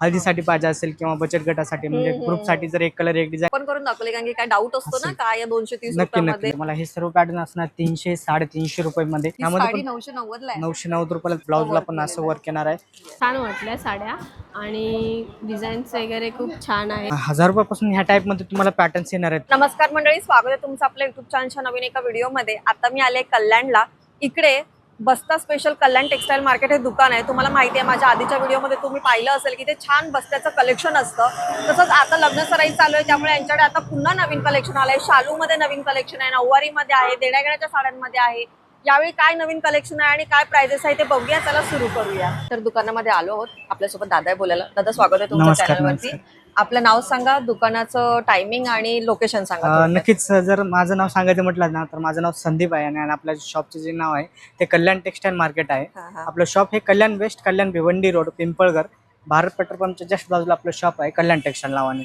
हळदीसाठी पाहिजे असेल किंवा बचत गटासाठी म्हणजे ग्रुपसाठी जर एक कलर एक डिझाइन पण करून दाखवले, कारण की काय डाऊट असतो ना काय या 230 नक्की रुपयामध्ये. नक्की मला हे सर्व पॅटर्न असणार 300 350 रुपये मध्ये. ही यामध्ये साडी पण 990 ला आहे. 990 रुपयाला ब्लाउजला पण असं वर्क येणार आहे. छान वाटल्या साड्या आणि डिझाईन्स वगैरे खूप छान आहे. 1000 रुपयापासून ह्या टाइप मध्ये तुम्हाला पॅटर्न्स येणार आहेत. नमस्कार मंडळी, स्वागत आहे तुमचं आपल्या युट्यूब चॅनलच्या नवीन एका व्हिडिओमध्ये. आता मी आले कल्याणला. इकडे बस्ता स्पेशल कल्याण टेक्सटाईल मार्केट हे दुकान आहे. तुम्हाला माहिती आहे, माझ्या आधीच्या व्हिडिओमध्ये तुम्ही पाहिलं असेल की ते छान बस्त्याचं कलेक्शन असतं. तसंच आता लग्न सराई चालू आहे, त्यामुळे यांच्याकडे आता पुन्हा नवीन कलेक्शन आलंय. शालूमध्ये नवीन कलेक्शन आहे, नऊवारीमध्ये आहे, देण्याघेण्याच्या साड्यांमध्ये आहे. यावेळी काय नवीन कलेक्शन आहे आणि काय प्राइजेस आहे ते बघूया. चला सुरू करूया. तर दुकानामध्ये आलो आहोत. आपल्यासोबत दादा आहे बोलायला. दादा, स्वागत आहे तुमच्या चॅनलवरती. आपलं नाव सांगा, दुकानाचं टायमिंग आणि लोकेशन सांगा. नक्कीच. जर माझं नाव सांगायचं म्हटलं ना तर माझं नाव संदीप आहे आणि आपल्या शॉपचं जे नाव आहे ते कल्याण टेक्सटाईल मार्केट आहे. आपलं शॉप हे Kalyan west, Kalyan Bhiwandi road, Pimpalgar, Bharat petrol पंपच्या जस्ट बाजूला आपलं शॉप आहे कल्याण टेक्सटाईल नावाने.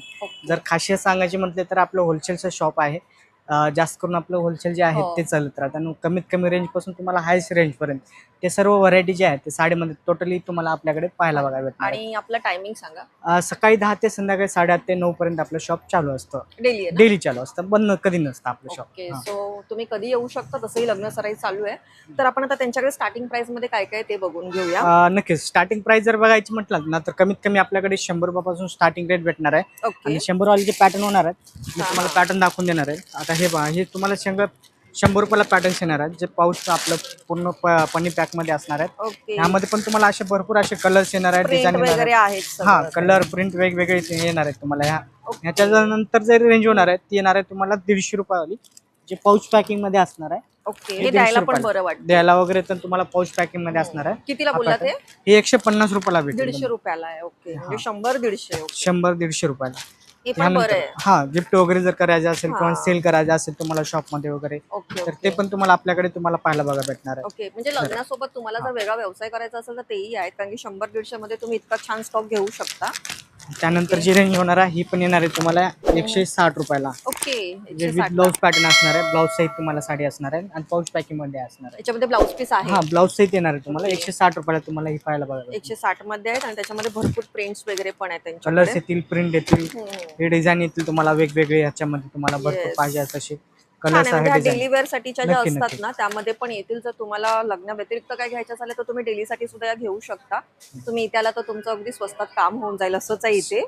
जर खासियत सांगायची म्हटले तर आपलं होलसेलचं शॉप आहे. जास्त करून आपलं होलसेल जे आहे ते चालत राहतं आणि कमीत कमी रेंज पासून तुम्हाला हायस्ट रेंज पर्यंत ते सर्व व्हरायटी जे आहेत ते साडीमध्ये टोटली तुम्हाला आपल्याकडे पाहायला बघायला भेटणार. आणि आपलं टायमिंग सांगा. सकाळी 10 ते संध्याकाळी 8:30 ते 9 पर्यंत आपलं शॉप चालू असतं. डेली चालू असतं, बंद कधी नसतं आपलं शॉप. ओके, सो तुम्ही कधी येऊ शकता. तसंही लग्न सराई चालू आहे, तर आपण आता त्यांच्याकडे स्टार्टिंग प्राइस मध्ये काय काय ते बघून घेऊया. नक्कीच. स्टार्टिंग प्राइस जर बघायची म्हटलं ना तर कमीत कमी आपल्याकडे 100 रुपयापासून स्टार्टिंग रेट भेटणार आहे. आणि 100 वाले जे पॅटर्न होणार आहेत मी तुम्हाला पॅटर्न दाखवून देणार आहे. आता हे पहा, हे तुम्हाला 100 रुपयाला पॅटर्न्स येणार आहेत, जे पाऊच आपलं पूर्ण पनी पॅक मध्ये असणार आहेत. यामध्ये पण तुम्हाला असे भरपूर असे कलर्स येणार आहेत, डिझाईन वगैरे आहेत. हा, कलर प्रिंट वेगवेगळे येणार आहेत तुम्हाला. ह्याच्या नंतर जरी रेंज होणार आहे ती येणार आहे तुम्हाला 150 रुपयावाली, जे पाऊच पॅकिंग मध्ये असणार आहे. ओके, हे द्यायला पण बरं वाटतं. द्यायला वगैरे तर तुम्हाला पाऊच पॅकिंग मध्ये असणार आहे. कितीला बोलला ते? हे 150 रुपयाला भेटेल. 150 रुपयाला आहे. ओके, म्हणजे 100-150. 100-150 रुपयाला. हे पण बरं आहे. हा, गिफ्ट वगैरे जर करायचं असेल किंवा सेल करायचं असेल तुम्हाला शॉप मध्ये वगैरे, तर ते पण तुम्हाला आपल्याकडे तुम्हाला पाहायला बघा भेटणार आहे. ओके, म्हणजे लग्नासोबत तुम्हाला जर वेगळा व्यवसाय करायचा असेल तर तेही आहेत, कारण की 100-150 मध्ये तुम्ही इतका छान स्टॉक घेऊ शकता. त्यानंतर जी रेंज होणार आहे ही पण येणार आहे तुम्हाला 160 रुपयाला. ओके, विथ ब्लाउज पॅटर्न असणार आहे, ब्लाउज सहित तुम्हाला साडी असणार आहे आणि पाऊच पॅकिंग मध्ये असणार आहे. याच्यामध्ये ब्लाउज पीस आहे. हा, ब्लाउज सहित येणार आहे तुम्हाला 160 रुपयाला. तुम्हाला ही पाहायला बघा 160 मध्ये आहेत आणि त्याच्यामध्ये भरपूर प्रिंट्स वगैरे पण आहेत त्यांच्याकडे. कलर्स येतील, प्रिंट येतील, हे डिझाईन येतील तुम्हाला वेगवेगळे. ह्याच्यामध्ये तुम्हाला भरपूर पाहिजे तसे कलर्स आहेत. डेली वेअर साठीच्या ज्या असतात ना त्यामध्ये पण येतील. जर तुम्हाला लग्न व्यतिरिक्त काय घ्यायचं झालं तर तुम्ही डेली साठी सुद्धा या घेऊ शकता. तुम्ही इथे आला तर तुमचं अगदी स्वस्तात काम होऊन जाईल असंच आहे इथे.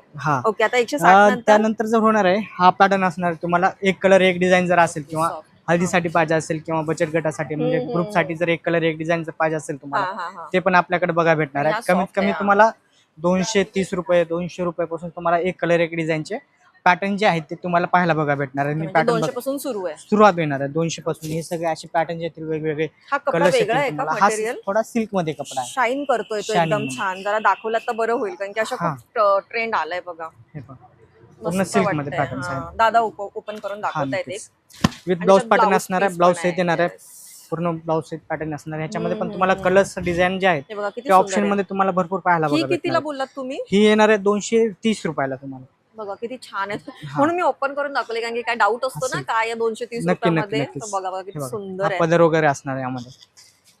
ओके, आता 160 त्यानंतर जर होणार आहे हा पॅटर्न असणार तुम्हाला एक कलर एक डिझाईन जर असेल किंवा हळदीसाठी पाहिजे असेल किंवा बचत गटासाठी म्हणजे ग्रुपसाठी जर एक कलर एक डिझाईन जर पाहिजे असेल तुम्हाला ते पण आपल्याकडे बघा भेटणार आहे. कमीत कमी तुम्हाला 230 रुपये 200 रुपयापासून तुम्हाला एक कलर एक डिझाईनचे पॅटर्न जे आहेत ते तुम्हाला पाहायला बघा भेटणार आहे. मी पॅटर्न 200 पासून सुरुवात होणार आहे 200 पासून. हे सगळे असे पॅटर्न येतील वेगवेगळे. हा कपडा वेगळा आहे का? मटेरियल थोडा सिल्क मध्ये कपडा आहे, शाईन करतोय तो एकदम छान. जरा दाखवला तर बरं होईल, कारण की अशा खूप ट्रेंड आलाय बघा. हे पहा, पूर्ण सिल्क मध्ये पॅटर्न्स आहेत. दादा ओपन करून दाखवतायत एक. विथ ब्लाउज पॅटर्न असणार आहे, ब्लाउज सहित येणार आहे, पूर्ण ब्लाउज सहित पॅटर्न असणार. ह्याच्यामध्ये पण तुम्हाला कलर्स डिझाईन जे आहेत ते ऑप्शन मध्ये तुम्हाला भरपूर पाहायला बघा. कितीला बोललात तुम्ही? ही येणार आहे 230 रुपयाला तुम्हाला. बघा किती छान आहे. म्हणून मी ओपन करून दाखवले, कारण की काय डाऊट असतो ना काय या 230 रुपयामध्ये. बघा बघा किती सुंदर आहे. पदर वगैरे असणार आहे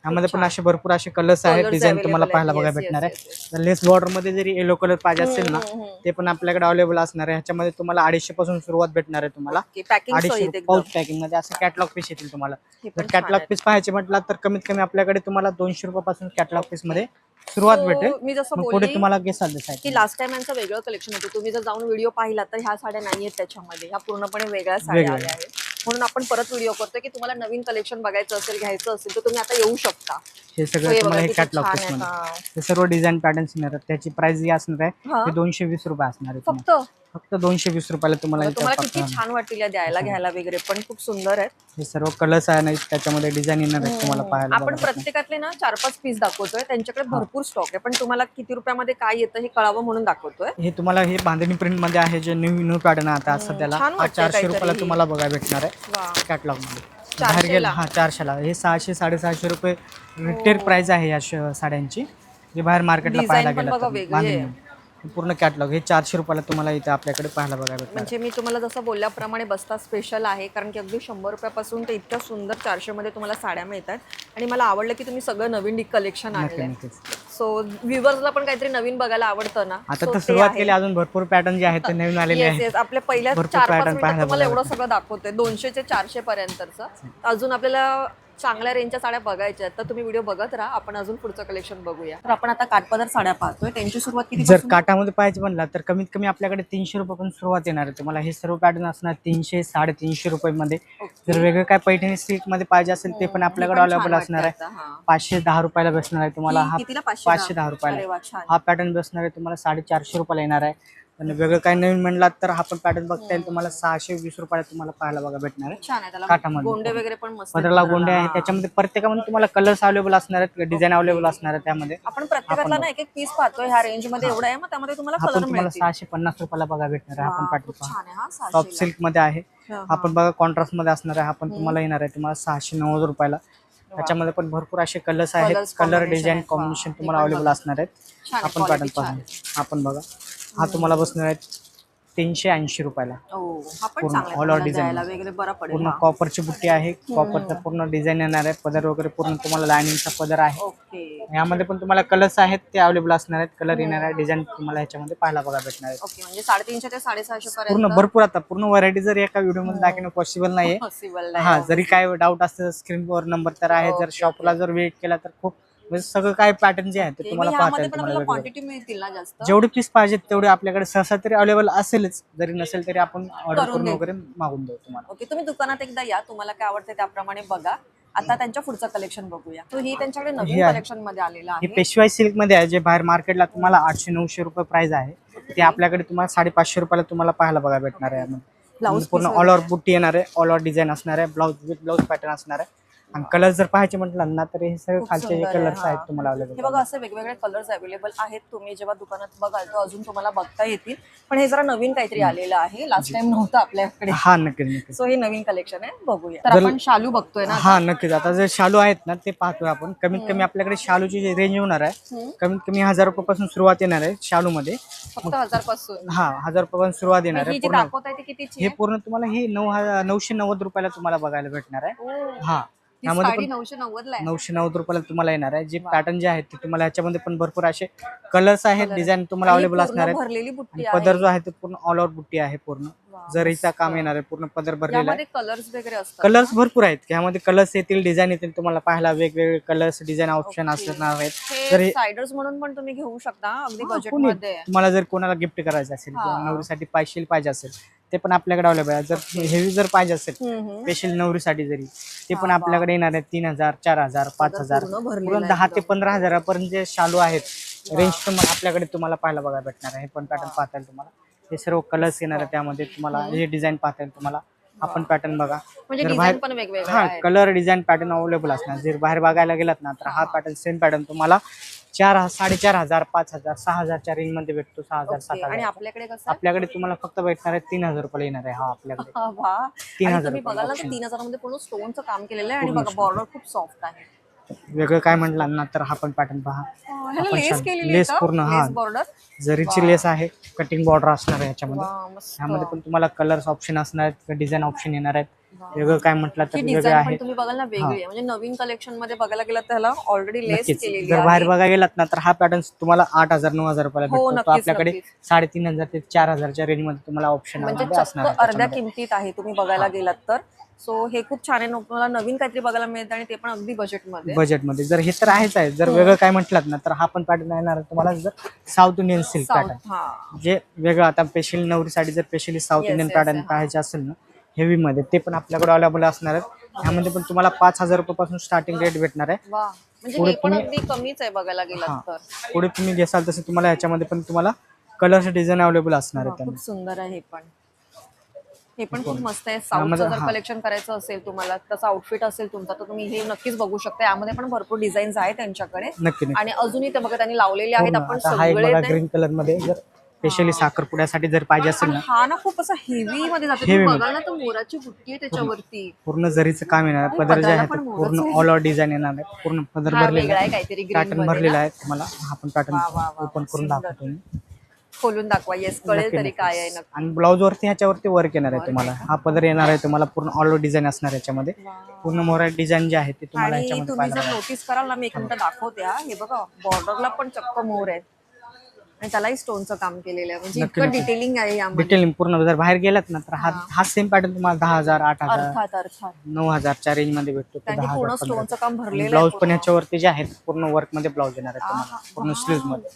यामध्ये पण असे भरपूर असे कलर्स आहेत, डिझाईन तुम्हाला पाहायला बघा भेटणार आहे. लेस बॉर्डर मध्ये जरी येलो कलर पाहिजे असेल ना ते पण आपल्याकडे अवेलेबल असणार आहे. ह्याच्यामध्ये तुम्हाला 250 पासून सुरुवात भेटणार आहे तुम्हाला. 250 पाऊच पॅकिंग मध्ये असं कॅटलॉग पीस येतील तुम्हाला. जर कॅटलॉग पीस पाहायचे म्हटलं तर कमीत कमी आपल्याकडे तुम्हाला 200 रुपयापासून कॅटलॉग पीस मध्ये सुरुवात भेटेल. मी जसं पुढे तुम्हाला की लास्ट टाइम यांचं वेगळं कलेक्शन होतं. तुम्ही जर जाऊन व्हिडिओ पाहिला तर ह्या साड्या नाहीयेत त्याच्यामध्ये, ह्या पूर्णपणे वेगळ्या साड्या आल्या आहेत. म्हणून आपण परत व्हिडिओ करतोय की तुम्हाला नवीन कलेक्शन बघायचं असेल, घ्यायचं असेल तर तुम्ही आता येऊ शकता. हे सगळं तुम्हाला हे कॅटलॉग पीस मध्ये हे सर्व डिझाईन पॅटर्न्स येणार आहेत. त्याची प्राइस जी असणार आहे ते 220 रुपये असणार आहे. फक्त 220 तुम्हाला किती छान वाटतील द्यायला घ्यायला वगैरे, पण खूप सुंदर आहेत. हे सर्व कलर्स आहे ना, त्याच्यामध्ये डिझाईन येणार आहेत तुम्हाला पाहायला. आपण प्रत्येकातले ना 4-5 पीस दाखवतोय. त्यांच्याकडे भरपूर स्टॉक आहे, पण तुम्हाला किती रुपयामध्ये काय येतं हे कळावं म्हणून दाखवतोय. हे तुम्हाला हे बांधणी प्रिंट मध्ये आहे, जे न्यू पॅटर्न आता सध्याला 400 रुपयाला तुम्हाला बघा भेटणार आहे कॅटलॉग मध्ये. बाहेर गेला 400ला. हे 600-650 रुपये रिटेल प्राइस आहे या साड्यांची, जे बाहेर मार्केटला पाहायला गेलं. पूर्ण कॅटलॉग हे 400 रुपयाला तुम्हाला इथे आपल्याकडे पाहायला बघायला भेटणार. म्हणजे मी तुम्हाला जसं बोलल्याप्रमाणे बस्ता स्पेशल आहे, कारण की अगदी 100 रुपयापासून ते इतक्या सुंदर 400 मध्ये तुम्हाला साड्या मिळतात. आणि मला आवडलं की तुम्ही सगळं नवीन कलेक्शन आणलंय. नक्कीच. सो व्ह्युअर्सला पण काहीतरी नवीन बघायला आवडतं ना. आता तर सुरुवात केली, अजून भरपूर पॅटर्न जे आहेत ते नवीन आलेले येस आहेत. येस, आपल्या पहिल्या भरपूर 4-5 pattern मिनिटात पाहायला तुम्हाला बघायला एवढं सगळं दाखवते 200 ते 400 पर्यंतचं. अजून आपल्याला चांगल्या रेंजच्या साड्या बघायच्या आहेत, तर तुम्ही व्हिडिओ बघत राहा. आपण अजून पुढचं कलेक्शन बघूया. तर आपण आता काठपदर साड्या पाहतोय, त्यांची सुरुवात किती जर काठामध्ये पाहायचं म्हणलं तर कमीत कमी आपल्याकडे 300 रुपयापासून सुरुवात येणार आहे तुम्हाला. हे सर्व पॅटर्न असणार 300 350 रुपयामध्ये. जर वेगळं काय पैठणी सिल्क मध्ये पाहिजे असेल ते पण आपल्याकडे अवेलेबल असणार आहे. 510 रुपयाला बसणार आहे तुम्हाला. हा 510 रुपयाला हा पॅटर्न बसणार आहे तुम्हाला. 450 रुपयाला येणार आहे. आणि वेगळं काय नवीन म्हणलात तर हा पण पॅटर्न बघता येईल तुम्हाला. 620 रुपयाला तुम्हाला पाहायला बघा भेटणार आहे. छान आहे, त्याला काठामध्ये गोंडे वगैरे पण मस्त पदराला गोंडे आहे. त्याच्यामध्ये प्रत्येकामध्ये तुम्हाला कलर्स अवेलेबल असणार आहेत, डिझाईन अवेलेबल असणार आहे त्यामध्ये. आपण प्रत्येकाला ना एक एक पीस पाहतोय ह्या रेंज मध्ये. एवढं आहे, मग त्यामध्ये तुम्हाला आपण कलर तुम्हाला मिळतील. 650 रुपयाला बघा भेटणार आहे. आपण पॅटर्न खूप छान आहे हा. सॉफ्ट सिल्क मध्ये आहे. आपण बघा कॉन्ट्रास्ट मध्ये असणार आहे. आपण तुम्हाला येणार आहे तुम्हाला 690 रुपयाला. त्याच्यामध्ये पण भरपूर असे कलर्स आहेत. कलर डिझाईन कॉम्बिनेशन तुम्हाला अवेलेबल असणार आहेत. आपण पॅटर्न पाहू. आपण बघा हा तुम्हाला बसणार आहे 380 रुपयाला. हा पण पूर्ण चांगला ऑल ओव्हर आहे, डिझाईन द्यायला वगैरे बरा पडेल. पूर्ण कॉपरची बुट्टी आहे. कॉपरचा पूर्ण डिझाईन येणार आहे. पदर वगैरे पूर्ण तुम्हाला लायनिंगचा पदर आहे. ओके. यामध्ये पण तुम्हाला कलर्स आहेत ते अवेलेबल असणार आहेत. कलर येणार आहे. डिझाईन तुम्हाला ह्याच्यामध्ये पाहायला बघा भेटणार आहे. ओके, म्हणजे 350 ते 650 पर्यंत पूर्ण भरपूर आता पूर्ण व्हरायटी जर एका व्हिडिओ मध्ये दाखवणं पॉसिबल नाहीये. पॉसिबल हा जरी काय डाऊट असेल स्क्रीनवर नंबर तर आहे. जर शॉपला जर वेट केला तर खूप म्हणजे सगळं काय पॅटर्न जे आहे ते तुम्हाला पाहता येईल. तुम्हाला क्वांटिटी मिळतील ना जास्त. जेवढे पीस पाहिजेत तेवढे आपल्याकडे सहसा तरी अवेलेबल असेलच. जरी नसेल तरी आपण ऑर्डर करून वगैरे मागून देऊ तुम्हाला. ओके, तुम्ही दुकानात एकदा या, तुम्हाला काय आवडतं त्याप्रमाणे बघा. आता त्यांच्या पुढचं कलेक्शन बघूया. तो ही त्यांच्याकडे नवीन कलेक्शन मध्ये आलेला हे आहे. पेशवाई सिल्क मध्ये आहे. जे बाहेर मार्केटला तुम्हाला 800-900 रुपये प्राइस आहे ते आपल्याकडे तुम्हाला 550 रुपयाला तुम्हाला पाहायला बघा भेटणार आहे. ब्लाऊज पूर्ण ऑल ओव्हर बुट्टी येणार आहे. ऑल ओव्हर डिझाईन असणार आहे. ब्लाऊज पॅटर्न असणार आहे. आणि कलर जर पाहायचे म्हटलं ना तर हे सगळे खालचे जे कलर्स आहेत तुम्हाला हे अवेलेबल. बघा, असे वेगवेगळे कलर्स अवेलेबल आहेत. तुम्ही जेव्हा दुकानात बघाल तर अजून तुम्हाला बघता येतील. पण हे जरा नवीन काहीतरी आलेलं आहे, लास्ट टाइम नव्हतं आपल्याकडे. हा नक्कीच. सो हे नवीन कलेक्शन आहे, बघूया. तर आपण शालू बघतोय ना. हा नक्कीच. आता जे शालू आहेत ना ते पाहतोय आपण. कमीत कमी आपल्याकडे शालूची जी रेंज होणार आहे कमीत कमी 1000 रुपयापासून सुरुवात येणार आहे शालू मध्ये. फक्त 1000 पासून. हा 1000 रुपयापासून सुरुवात येणार आहे. पूर्ण दाखवताय ती कितीची हे पूर्ण तुम्हाला हे 990 रुपयाला तुम्हाला बघायला भेटणार आहे. हा यामध्ये पण 990 ला आहे. 990 रुपयाला तुम्हाला येणार आहे. जे पॅटर्न जे आहेत ते तुम्हाला याच्यामध्ये पण भरपूर असे कलर्स आहेत. डिझाईन तुम्हाला अवेलेबल असणार आहे. भरलेली बुट्टी पदर जो आहे ते पूर्ण ऑल ओव्हर बुट्टी आहे. पूर्ण जरीचा काम येणार आहे. पूर्ण पदर भरलेला आहे. कलर्स वगैरे असतात. कलर्स भरपूर आहेत. यामध्ये कलर्स येतील, डिझाईन येतील तुम्हाला पाहायला. वेगवेगळे कलर्स डिझाईन ऑप्शन असणार आहेत. हे साइडर्स म्हणून पण तुम्ही घेऊ शकता अगदी बजेट मध्ये. तुम्हाला जर कोणाला गिफ्ट करायचं असेल किंवा नवरीसाठी पाहिजे असेल ते पण आपल्याकडे अवेलेबल आहे. जर हेवी जर पाहिजे असेल स्पेशल नवरीसाठी जरी ते पण आपल्याकडे येणार आहे. 3000 4000 5000 पूर्ण 10 ते 15 हजारापर्यंत जे शालू आहेत रेंज तुम्हाला आपल्याकडे तुम्हाला पाहायला बघा भेटणार आहे. हे पण पॅटर्न पाहता येईल तुम्हाला. हे सर्व कलर्स येणार आहे त्यामध्ये तुम्हाला. हे डिझाईन पाहता येईल तुम्हाला. आपण पॅटर्न बघा. म्हणजे डिझाइन पण वेगवेगळे आहेत. कलर डिझाईन पॅटर्न अवेलेबल असणार. जर बाहेर बघायला गेलात ना तर हा पॅटर्न सेम पॅटर्न तुम्हाला 4500 5000 6000च्या रेंज मध्ये भेटतो. 6000 7000. आणि आपल्याकडे कसं आपल्याकडे तुम्हाला फक्त भेटणार आहे 3000 रुपयाला येणार आहे. हा आपल्याकडे वा. 3000 तुम्ही बघाल ना 3000 मध्ये पूर्ण स्टोनचं काम केलेलं आहे. आणि बघा बॉर्डर खूप सॉफ्ट आहे. वेगळं काय म्हटलं ना तर हा पण पॅटर्न पहा. लेस पूर्ण बॉर्डर जरीची लेस आहे. कटिंग बॉर्डर असणार आहे याच्यामध्ये. यामध्ये पण तुम्हाला कलर्स ऑप्शन असणार आहेत. डिझाईन ऑप्शन येणार आहेत. वेगळं काय म्हटलं तर वेगळं आहे. तुम्ही बघाल ना वेगळी आहे. म्हणजे नवीन कलेक्शन मध्ये बघायला गेलं त्याला ऑलरेडी लेस केलेली जर बाहेर बघायला गेलात ना तर हा पॅटर्न तुम्हाला 8000 9000 रुपयाला भेटतो. आपल्याकडे 3500 ते 4000च्या रेंज मध्ये तुम्हाला ऑप्शन म्हणजे अर्ध्या किमतीत आहे तुम्ही बघायला गेलात तर. सो हे खूप छान आहे. तुम्हाला नवीन काहीतरी बघायला मिळतं आणि ते पण अगदी बजेटमध्ये. जर हे तर आहेच आहे. जर वेगळं काय म्हटलं ना तर हा पण पॅटर्न येणार तुम्हाला. जर साऊथ इंडियन सिल्क पॅटर्न जे वेगळं आता स्पेशली नवरीसाठी जर स्पेशली साऊथ इंडियन पॅटर्न पाहायचे असेल ना हेवी मध्ये ते पण आपल्याकडे अवेलेबल असणार आहेत. ह्यामध्ये पण तुम्हाला 5000 रुपयापासून स्टार्टिंग रेट भेटणार आहे. म्हणजे हे पण अगदी कमीच आहे बघायला गेलात तर. पुढे तुम्ही घेसाल तसं तुम्हाला याच्यामध्ये पण तुम्हाला कलर्स डिझाईन अवेलेबल असणार आहे. खूप सुंदर आहे हे पण खूप मस्त आहे. साऊथचं जर कलेक्शन करायचं असेल तुम्हाला, तसं आउटफिट असेल तुमचा तर तुम्ही हे नक्कीच बघू शकता. यामध्ये पण भरपूर डिझाईन्स आहेत त्यांच्याकडे. नक्की. आणि अजूनही ते बघा त्यांनी लावलेले आहेत. आपण सगळे ग्रीन कलर मध्ये जर स्पेशली साखरपुड्यासाठी जर पाहिजे असेल ना. हा ना खूप असं हेवी मध्ये जातो. बघा ना तो मोराची बुट्टी आहे त्याच्यावरती. पूर्ण जरीचं काम येणार. पदर जे आहे पूर्ण ऑल ओव्हर डिझाईन येणार आहे. पूर्ण पदर भरलेला आहे. काहीतरी पॅटर्न भरलेला आहे तुम्हाला. हा पण पॅटर्न ओपन करून दाखवतो मी. खोलून दाखवा. येस, कळेल तरी काय आहे नक्की. आणि ब्लाऊज वरती ह्याच्यावरती वर्क येणार आहे तुम्हाला. हा पदर येणार आहे तुम्हाला, पूर्ण ऑल ओव्हर डिझाईन असणार आहे याच्यामध्ये. पूर्ण मोहरा डिझाईन जे आहे ते तुम्हाला आणि याच्यामध्ये तुम्ही पाहायला जर नोटीस कराल ना, मी एक मिनिट दाखवते हा. हे बघा, बॉर्डरला पण चक्क मोर आहेत आणि त्यालाही स्टोनचं काम केलेलं आहे. म्हणजे इतकं डिटेलिंग आहे यामध्ये. डिटेलिंग पूर्ण. जर बाहेर गेलात ना तर हा सेम पॅटर्न तुम्हाला 10,000, 8,000, अर्थात 9,000च्या रेंज मध्ये भेटतो. कारण की पूर्ण स्टोनचं काम भरलेलं ब्लाऊज आहे. पण याच्यावरती जे आहेत पूर्ण वर्क मध्ये ब्लाऊज येणार आहे तुम्हाला, पूर्ण स्लीव्ह मध्ये.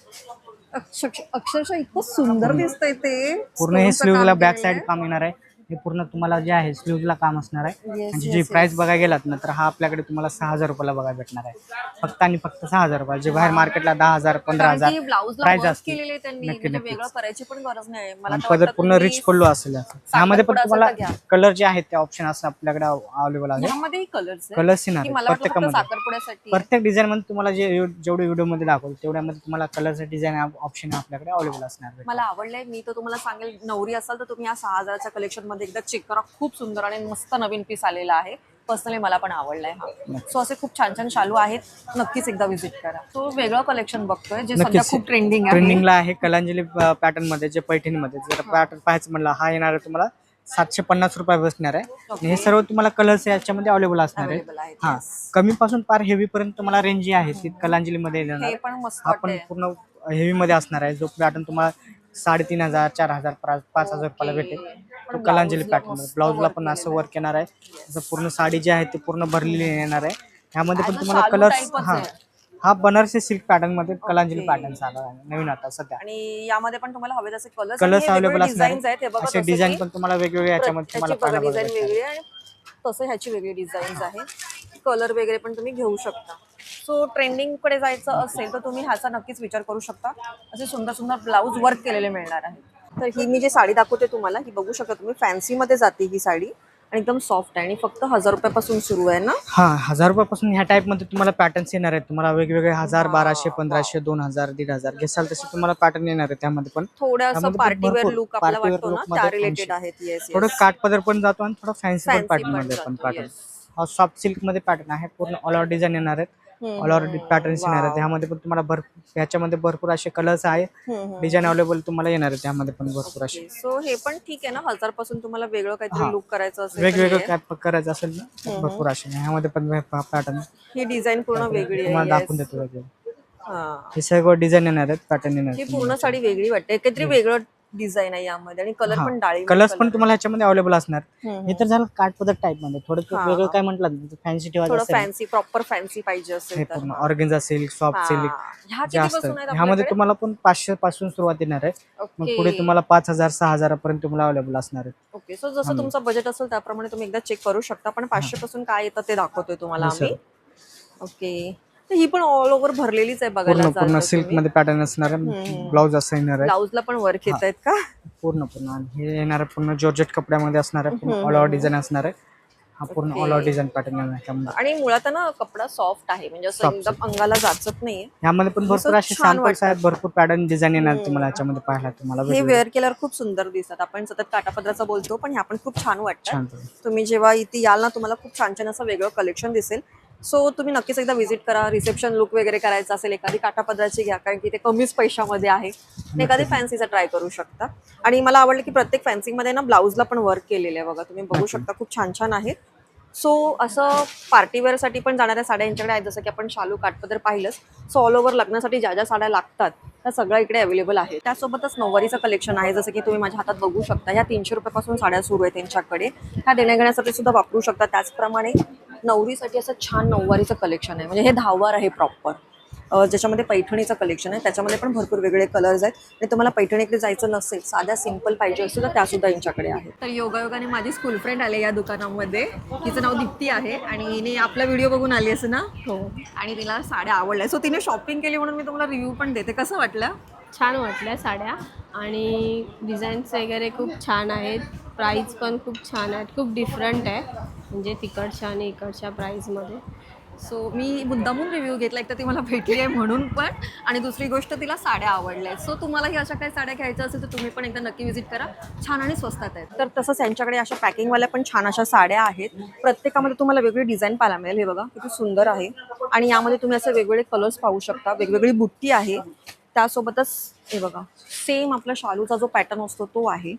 अक्षरशः इतकं सुंदर दिसतंय ते. पूर्ण हे स्लीव्हला बॅक साइड काम येणार आहे. हे पूर्ण तुम्हाला जे आहे स्लीव्हला काम असणार आहे. आणि जी प्राइस बघायला गेलात ना तर हा आपल्याकडे तुम्हाला 6,000 रुपयाला बघायला भेटणार आहे. फक्त आणि फक्त 6,000 रुपये. जे बाहेर मार्केटला 10,000, 15,000 प्राइस असते. वेगळं करायची पण गरज नाही. मला तर पदर वाटतं पूर्ण तुम्ही रिच पल्लू असेल. ह्यामध्ये पण साखरपुडा तुम्हाला असेल तर घ्या. कलर जे आहेत ते ऑप्शन असं आपल्याकडे अवेलेबल आहे. ह्यामध्येही कलर्स आहेत. कलर्स येणार की आहेत मला वाटतं फक्त प्रत्येकामध्ये. साखरपुड्यासाठी. प्रत्येक डिझाईन मध्ये तुम्हाला जेवढे व्हिडिओ मध्ये दाखवलं तेवढ्यामध्ये तुम्हाला कलरचं डिझाईन ऑप्शन आपल्याकडे अवेलेबल असणार आहे. मला आवडलंय. मी तर तुम्हाला सांगेल, नवरी असाल तर तुम्ही या 6,000च्या कलेक्शन मध्ये एकदा चेक करा. खूप सुंदर आणि मस्त नवीन पीस आलेला आहे. पर्सनली मला पण आवडलाय हा. सो असे खूप छान छान शालू आहेत, नक्कीच एकदा व्हिजिट करा. तो वेगळं कलेक्शन बघतोय जे सध्या खूप ट्रेंडिंगला आहे. कलांजली पॅटर्न मध्ये, जे पैठणीमध्ये जर पॅटर्न पाहायचं म्हणलं, हा येणार आहे तुम्हाला 750 रुपये बसणार आहे. आणि हे सर्व तुम्हाला कलर्स याच्यामध्ये अवेलेबल असणार आहे. हा, कमी पासून फार हेवी पर्यंत तुम्हाला रेंज जी आहे ती कलांजली मध्ये येणार. हे पण मस्त हा पण पूर्ण हेवी मध्ये असणार आहे. जो पॅटर्न तुम्हाला 3,500, 4,000, 5,000 रुपयाला भेटेल. तो कलांजली पॅटर्न मध्ये. ब्लाऊजला पण असं वर्क येणार आहे. जसं पूर्ण साडी जी आहे ती पूर्ण भरलेली येणार आहे. ह्यामध्ये पण तुम्हाला कलर्स. हा बनारसी सिल्क पॅटर्न मध्ये कलांजली पॅटर्न आला आहे नवीन आता सध्या. आणि यामध्ये पण तुम्हाला हवे तसे कलर्स अवेलेबल असणार आहेत. असे डिझाईन पण तुम्हाला वेगवेगळे याच्यामध्ये तुम्हाला पाहायला डिझाईन भेटतील. वेगळी आणि तसं ह्याची वेगळी डिझाईन्स आहे. कलर वगैरे पण तुम्ही घेऊ शकता. सो ट्रेंडिंग कडे जायचं असेल तर तुम्ही ह्याचा नक्कीच विचार करू शकता. असे सुंदर सुंदर ब्लाऊज वर्क केलेले मिळणार आहे. तर ही मी जी साडी दाखवते तुम्हाला, ही बघू शकता तुम्ही. फॅन्सी मध्ये जाते ही साडी आणि एकदम सॉफ्ट आहे आणि फक्त 1,000 रुपयापासून सुरू आहे ना. हा, 1,000 रुपयापासून ह्या टाइप मध्ये तुम्हाला पॅटर्न्स येणार आहेत. तुम्हाला वेगवेगळे 1,000, 1,200, 1,500, 2,000, 1,500 घेसाल तसे तुम्हाला पॅटर्न येणार आहे. त्यामध्ये पण थोडं असं पार्टीवेअर भरपूर लुक आपला party wear वाटतो ना, look मध्ये त्या रिलेटेड आहेत. येस, थोडं काठपदर पण जातो आणि थोडं फॅन्सी पण Fancy पॅटर्न पण मध्ये पण जातो, पॅटर्न. yes. हा सॉफ्ट सिल्क मध्ये पॅटर्न आहे. पूर्ण ऑल ओव्हर डिझाईन येणार आहेत. ऑल ओव्हर पॅटर्न्स येणार आहेत. ह्यामध्ये पण तुम्हाला ह्याच्यामध्ये भरपूर असे कलर्स आहे. डिझाईन अवेलेबल तुम्हाला येणार आहे. त्यामध्ये पण भरपूर असे. सो हे पण ठीक आहे ना, 1,000 पासून तुम्हाला वेगळं काहीतरी लुक करायचं असेल, वेगवेगळं काय करायचं असेल ना भरपूर असे. ह्यामध्ये पण पॅटर्न ही डिझाईन पूर्ण वेगळी तुम्हाला आहे. दाखवून देतो वेगळे. हा, हे सगळं डिझाईन येणार आहेत, पॅटर्न येणार ही आहेत. पूर्ण साडी वेगळी वाटते. काहीतरी वेगळं डिझाईन आहे यामध्ये आणि कलर पण डाळी कलर्स पण तुम्हाला ह्याच्यामध्ये अवेलेबल असणार. हे तर झालं काठपदर टाइप मध्ये. थोडं वेगळं काय म्हटलं फॅन्सी ठेवायचं थोडं असेल, फॅन्सी, प्रॉपर फॅन्सी पाहिजे असेल हे तर पूर्ण ऑर्गेन्झा सिल्क, सॉफ्ट सिल्क ह्या जे किती असतात पासून आहेत ह्यामध्ये आपल्याकडे? तुम्हाला पण 500 पासून सुरुवात येणार आहे. मग पुढे तुम्हाला 5,000, 6,000 पर्यंत तुम्हाला अवेलेबल असणार आहे. ओके, सो जसं तुमचं बजेट असेल त्याप्रमाणे तुम्ही एकदा चेक करू शकता. पण 500 पासून काय येतं ते दाखवतोय तुम्हाला आम्ही. ओके, तर ही पण ऑल ओव्हर भरलेलीच आहे बघायला. पूर्ण सिल्क मध्ये पॅटर्न असणार आहे. ब्लाऊज असं येणार आहे. ब्लाऊजला पण वर्क येत आहेत का? पूर्ण आणि हे येणार आहे पूर्ण जॉर्जेट कपड्यामध्ये असणार आहे. पूर्ण ऑल ओव्हर डिझाईन असणार आहे. हा पूर्ण ऑल ओव्हर डिझाईन पॅटर्न येणार आहे त्यामध्ये. आणि मुळात ना कपडा सॉफ्ट आहे, म्हणजे असं एकदम अंगाला जाचत नाहीये. ह्यामध्ये पण भरपूर असे सॅम्पल्स आहेत. भरपूर पॅटर्न डिझाईन येणार तुम्हाला याच्यामध्ये पाहायला. तुम्हाला हे वेअर केल्यावर खूप सुंदर दिसतात. आपण सतत काटापदराचं बोलतो पण ह्या पण खूप छान वाटतात. तुम्ही जेव्हा इथे याल ना, तुम्हाला खूप छान छान असं वेगळं कलेक्शन दिसेल. सो तुम्ही नक्कीच एकदा व्हिजिट करा. रिसेप्शन लुक वगैरे करायचं असेल, एखादी काठापदराची घ्या, कारण की ते कमीच पैशामध्ये आहे. एखादी फॅन्सीचा ट्राय करू शकता. आणि मला आवडलं की प्रत्येक फॅन्सीमध्ये ना ब्लाऊजला पण वर्क केलेलं आहे बघा. तुम्ही बघू शकता, खूप छान छान आहेत. सो असं पार्टीवेअरसाठी पण जाणाऱ्या साड्या यांच्याकडे आहेत. जसं की आपण शालू, काठपदर पाहिलंच. सो ऑल ओव्हर लग्नासाठी ज्या ज्या साड्या लागतात त्या सगळ्या इकडे अवेलेबल आहे. त्यासोबतच नऊवारीचं कलेक्शन आहे. जसं की तुम्ही माझ्या हातात बघू शकता. ह्या 300 रुपयापासून साड्या सुरू आहेत त्यांच्याकडे. ह्या देण्याघेण्यासाठी सुद्धा वापरू शकता. त्याचप्रमाणे नवरीसाठी असं छान नऊवारीचं कलेक्शन आहे. म्हणजे हे 10 आहे प्रॉपर, ज्याच्यामध्ये पैठणीचं कलेक्शन आहे. त्याच्यामध्ये पण भरपूर वेगळे कलर्स आहेत. आणि तुम्हाला पैठणीकडे जायचं नसेल, साध्या सिंपल पाहिजे असेल तर त्यासुद्धा यांच्याकडे आहे. तर योगायोगाने माझी स्कूल फ्रेंड आले या दुकानामध्ये. तिचं नाव दीप्ती आहे आणि हिने आपला व्हिडिओ बघून आली असं ना. हो, आणि तिला साड्या आवडल्या. सो तिने शॉपिंग केली म्हणून मी तुम्हाला रिव्ह्यू पण देते. कसं वाटलं? छान वाटल्या साड्या आणि डिझाईन्स वगैरे खूप छान आहेत. प्राईस पण खूप छान आहेत. खूप डिफरंट आहे म्हणजे तिकडच्या आणि इकडच्या प्राईजमध्ये. सो मी मुद्दामून रिव्ह्यू घेतला. एक तर ती मला भेटली आहे म्हणून पण, आणि दुसरी गोष्ट तिला साड्या आवडल्या आहेत. सो तुम्हालाही अशा काही साड्या घ्यायच्या असेल तर तुम्ही पण एकदा नक्की व्हिजिट करा. छान आणि स्वस्तात आहेत. तर तसंच यांच्याकडे अशा पॅकिंगवाल्या पण छान अशा साड्या आहेत. प्रत्येकामध्ये तुम्हाला वेगळी डिझाईन पाहायला मिळेल. हे बघा किती सुंदर आहे. आणि यामध्ये तुम्ही असे वेगवेगळे कलर्स पाहू शकता. वेगवेगळी बुट्टी आहे. त्यासोबतच हे बघा सेम आपला शालूचा जो पॅटर्न असतो तो आहे.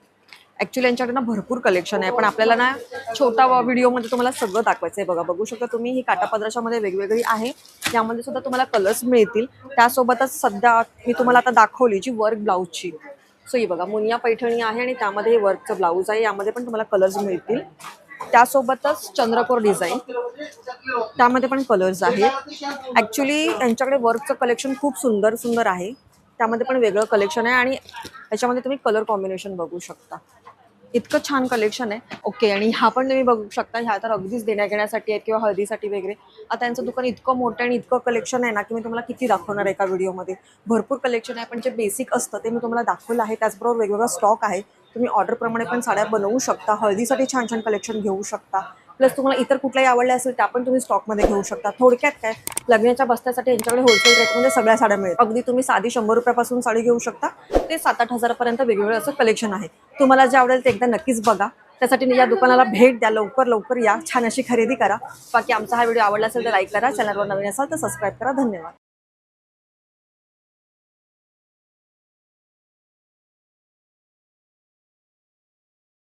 ॲक्च्युली यांच्याकडे ना भरपूर कलेक्शन आहे, पण आपल्याला ना छोटा व्हिडिओमध्ये तुम्हाला सगळं दाखवायचं आहे. बघा बघू शकता तुम्ही, ही काठापदराच्यामध्ये वेगवेगळी आहे. यामध्ये सुद्धा तुम्हाला कलर्स मिळतील. त्यासोबतच सध्या मी तुम्हाला आता दाखवली जी वर्क ब्लाऊजची. सो ही बघा मुनिया पैठणी आहे आणि त्यामध्ये हे वर्कचं ब्लाऊज आहे. यामध्ये पण तुम्हाला कलर्स मिळतील. त्यासोबतच चंद्रकोर डिझाईन, त्यामध्ये पण कलर्स आहेत. ॲक्च्युली यांच्याकडे वर्कचं कलेक्शन खूप सुंदर सुंदर आहे. त्यामध्ये पण वेगळं कलेक्शन आहे आणि याच्यामध्ये तुम्ही कलर कॉम्बिनेशन बघू शकता. इतकं छान कलेक्शन आहे. ओके, आणि हा पण तुम्ही बघू शकता. ह्या तर अगदीच देण्या घेण्यासाठी आहेत किंवा हळदीसाठी वगैरे. आता यांचं दुकान इतकं मोठं आणि इतकं कलेक्शन आहे ना की मी तुम्हाला किती दाखवणार एका व्हिडिओमध्ये. भरपूर कलेक्शन आहे, पण जे बेसिक असतं ते मी तुम्हाला दाखवलं आहे. त्याचबरोबर वेगवेगळा स्टॉक आहे. तुम्ही ऑर्डरप्रमाणे पण साड्या बनवू शकता. हळदीसाठी छान छान कलेक्शन घेऊ शकता. प्लस तुम्हाला इतर कुठल्याही आवडल्या असेल त्या पण तुम्ही स्टॉकमध्ये घेऊ शकता. थोडक्यात काय, लग्नाच्या बस्त्यासाठी यांच्याकडे होलसेल रेटमध्ये सगळ्या साड्या मिळतात. अगदी तुम्ही साधी 100 रुपयापासून साडी घेऊ शकता ते 7-8 हजारापर्यंत वेगवेगळं असं कलेक्शन आहे. तुम्हाला जे आवडेल ते एकदा नक्कीच बघा. त्यासाठी या दुकानाला भेट द्या. लवकर लवकर या, छान अशी खरेदी करा. बाकी आमचा हा व्हिडिओ आवडला असेल तर लाईक करा. चॅनलवर नवीन असाल तर सबस्क्राईब करा. धन्यवाद.